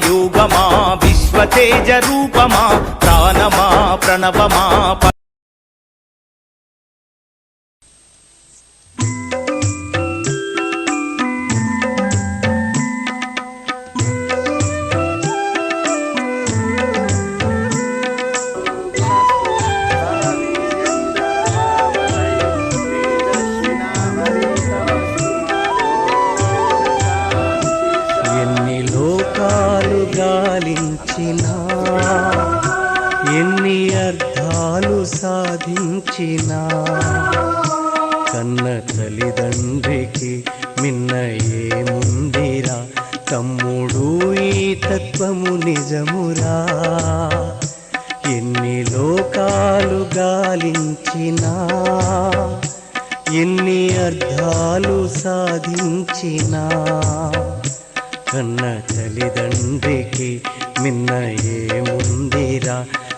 యోగమా విశ్వతేజ రూపమా ప్రాణమా ప్రణవమా గాలించినా ఎన్ని అర్థాలు సాధించినా కన్న తల్లిదండ్రికి మిన్న ఏముందిరా తమ్ముడు ఈ తత్వము నిజమురా ఎన్ని లోకాలు గాలించినా ఎన్ని అర్థాలు సాధించినా కన్న తల్లిదండ్రికి మిన్న ఏముందిరా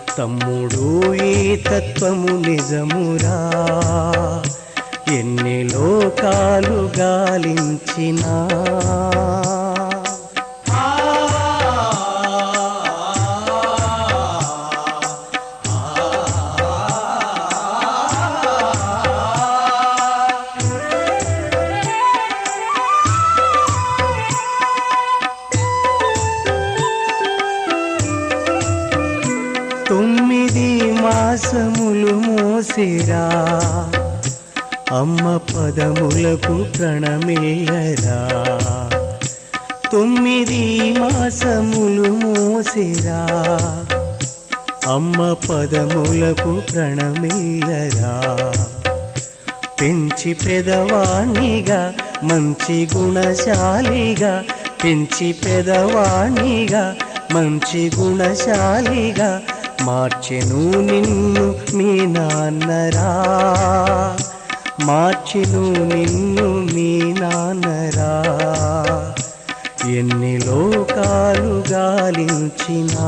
తమ్ముడు ఈ తత్వము నిజమురా ఎన్ని లోకాలు గాలించినా తొమ్మిది మాసములు మోసిరా అమ్మ పదములకు ప్రణమిల్లరా తొమ్మిది మాసములు మోసిరా అమ్మ పదములకు ప్రణమిల్లరా పెంచి పెదవాణిగా మంచి గుణశాలిగా పెంచి పెదవాణిగా మంచి గుణశాలిగా మార్చెను నిన్ను మీ నాన్నరా మార్చెను నిన్ను మీ నాన్నరా ఎన్ని లోకాలు గాలించినా